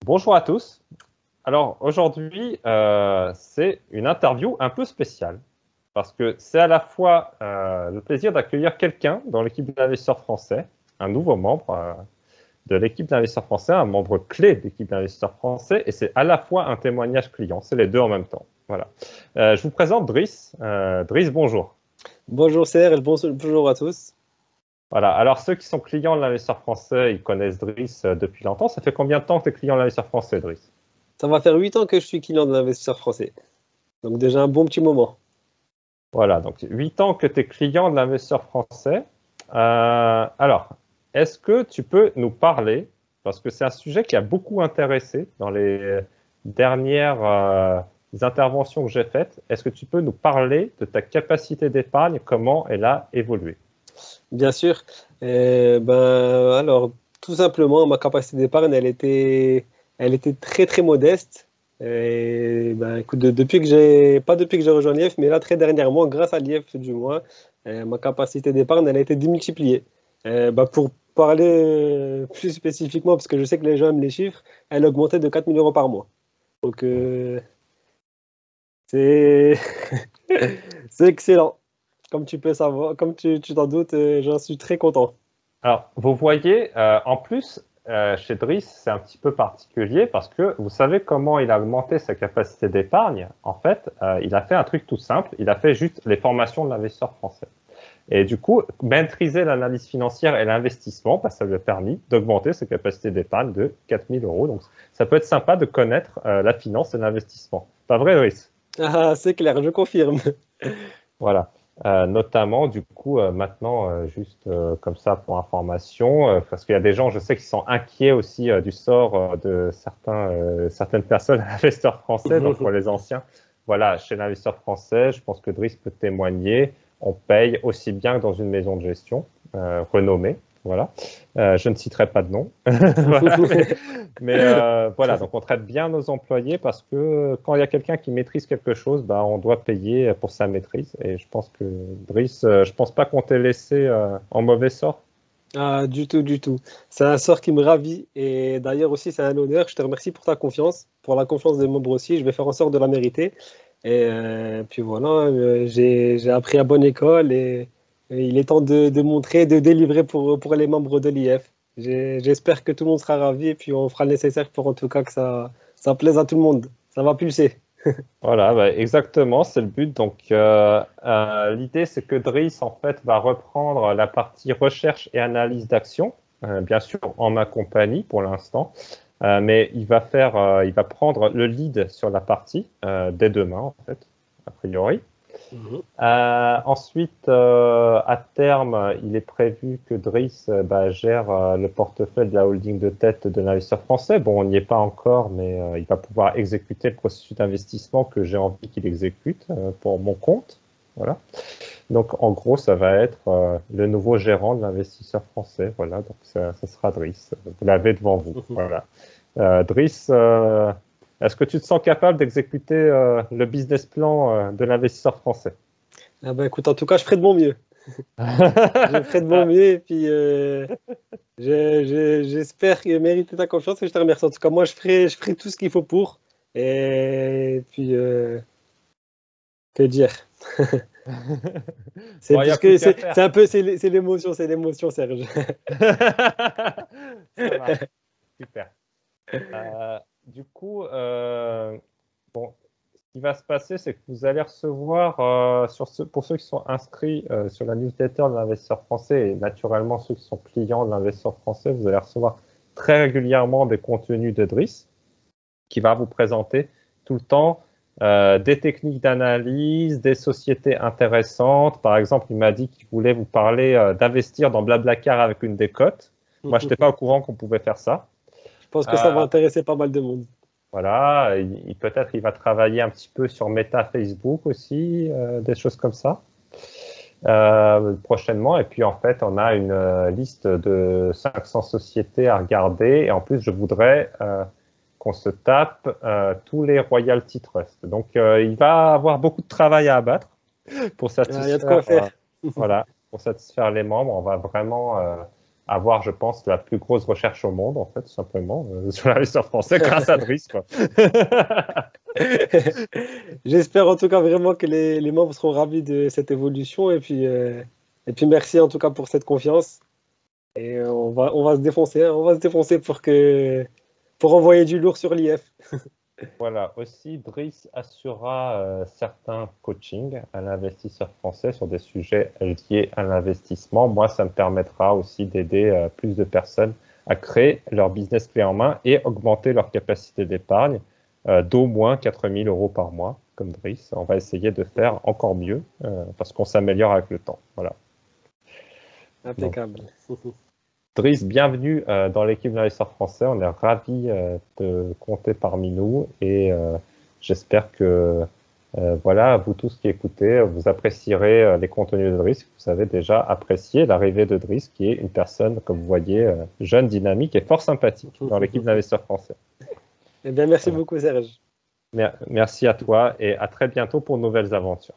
Bonjour à tous. Alors aujourd'hui, c'est une interview un peu spéciale parce que c'est à la fois le plaisir d'accueillir quelqu'un dans l'équipe d'investisseurs français, un nouveau membre de l'équipe d'investisseurs français, un membre clé de l'équipe d'investisseurs français, et c'est à la fois un témoignage client, c'est les deux en même temps. Voilà. Je vous présente Driss. Driss, bonjour. Bonjour Serge, bonjour à tous. Voilà. Alors ceux qui sont clients de l'investisseur français, ils connaissent Driss depuis longtemps. Ça fait combien de temps que tu es client de l'investisseur français, Driss? Ça va faire 8 ans que je suis client de l'investisseur français. Donc déjà un bon petit moment. Voilà, donc 8 ans que tu es client de l'investisseur français. Alors, est-ce que tu peux nous parler, parce que c'est un sujet qui a beaucoup intéressé dans les dernières interventions que j'ai faites, est-ce que tu peux nous parler de ta capacité d'épargne, comment elle a évolué? Bien sûr. Alors, tout simplement, ma capacité d'épargne, elle était très très modeste. Écoute, pas depuis que j'ai rejoint l'IF, mais là très dernièrement, grâce à l'IF du moins, ma capacité d'épargne, elle a été démultipliée. Pour parler plus spécifiquement, parce que je sais que les gens aiment les chiffres, elle a augmenté de 4 000 euros par mois. Donc, c'est c'est excellent. Comme tu peux savoir, comme tu t'en doutes, j'en suis très content. Alors, vous voyez, en plus, chez Driss, c'est un petit peu particulier parce que vous savez comment il a augmenté sa capacité d'épargne. En fait, il a fait un truc tout simple. Il a fait juste les formations de l'investisseur français. Et du coup, maîtriser l'analyse financière et l'investissement, ça lui a permis d'augmenter sa capacité d'épargne de 4 000 euros. Donc, ça peut être sympa de connaître la finance et l'investissement. Pas vrai, Driss? Ah, c'est clair, je confirme. Voilà. Notamment, du coup, maintenant, juste comme ça pour information, parce qu'il y a des gens, je sais, qui sont inquiets aussi du sort de certaines personnes investisseurs français, donc pour les anciens. Voilà, chez l'investisseur français, je pense que Driss peut témoigner, on paye aussi bien que dans une maison de gestion renommée. Voilà. Je ne citerai pas de nom. Voilà, voilà, donc on traite bien nos employés parce que quand il y a quelqu'un qui maîtrise quelque chose, on doit payer pour sa maîtrise. Et je pense que, Brice, je pense pas qu'on t'ait laissé en mauvais sort. Ah, du tout, du tout. C'est un sort qui me ravit et d'ailleurs aussi c'est un honneur. Je te remercie pour ta confiance, pour la confiance des membres aussi. Je vais faire en sorte de la mériter. Et puis voilà, j'ai appris à bonne école et il est temps de montrer, de délivrer pour les membres de l'IF. J'espère que tout le monde sera ravi et puis on fera le nécessaire pour en tout cas que ça plaise à tout le monde. Ça va pulser. Voilà, exactement, c'est le but. Donc, l'idée, c'est que Driss, en fait, va reprendre la partie recherche et analyse d'action, bien sûr, en ma compagnie pour l'instant. Mais il va prendre le lead sur la partie dès demain, en fait, a priori. Mhm. Ensuite, à terme, il est prévu que Driss gère le portefeuille de la holding de tête de l'investisseur français. Bon, on n'y est pas encore, mais il va pouvoir exécuter le processus d'investissement que j'ai envie qu'il exécute pour mon compte. Voilà. Donc, en gros, ça va être le nouveau gérant de l'investisseur français. Voilà, donc ça sera Driss. Vous l'avez devant vous. Voilà. Driss, est-ce que tu te sens capable d'exécuter le business plan de l'investisseur français? Ah bah écoute, en tout cas, je ferai de mon mieux. Je ferai de mon mieux et puis j'espère mériter ta confiance et je te remercie. En tout cas, moi, je ferai tout ce qu'il faut pour. Et puis, que dire? C'est Bon, il n'y a parce plus que qu'à c'est faire. un peu, c'est l'émotion, Serge. Ça marche. Super. Du coup, bon, ce qui va se passer, c'est que vous allez recevoir, pour ceux qui sont inscrits sur la newsletter de l'investisseur français et naturellement ceux qui sont clients de l'investisseur français, vous allez recevoir très régulièrement des contenus de Driss qui va vous présenter tout le temps des techniques d'analyse, des sociétés intéressantes. Par exemple, il m'a dit qu'il voulait vous parler d'investir dans Blablacar avec une décote. Moi, je n'étais pas au courant qu'on pouvait faire ça. Je pense que ça va Euh, intéresser pas mal de monde. voilà, peut-être il va travailler un petit peu sur Meta Facebook aussi, des choses comme ça prochainement. Et puis en fait, on a une liste de 500 sociétés à regarder. Et en plus, je voudrais qu'on se tape tous les royalty trusts. Donc, il va avoir beaucoup de travail à abattre pour Il y a de quoi satisfaire, faire. voilà, pour satisfaire les membres. On va vraiment avoir, je pense, la plus grosse recherche au monde, en fait, tout simplement, sur l'investisseur français, grâce à Driss, quoi. J'espère en tout cas vraiment que les membres seront ravis de cette évolution. Et puis merci en tout cas pour cette confiance. Et on va se défoncer, hein, on va se défoncer pour envoyer du lourd sur l'IF. Voilà, aussi, Driss assurera certains coachings à l'investisseur français sur des sujets liés à l'investissement. Moi, ça me permettra aussi d'aider plus de personnes à créer leur business clé en main et augmenter leur capacité d'épargne d'au moins 4 000 € par mois, comme Driss. On va essayer de faire encore mieux parce qu'on s'améliore avec le temps. Voilà. Impeccable. Driss, bienvenue dans l'équipe d'investisseurs français. On est ravis de compter parmi nous et j'espère que voilà, vous tous qui écoutez, vous apprécierez les contenus de Driss. Vous avez déjà apprécié l'arrivée de Driss, qui est une personne, comme vous voyez, jeune, dynamique et fort sympathique dans l'équipe d'investisseurs français. Eh bien, merci beaucoup, Serge. Merci à toi et à très bientôt pour de nouvelles aventures.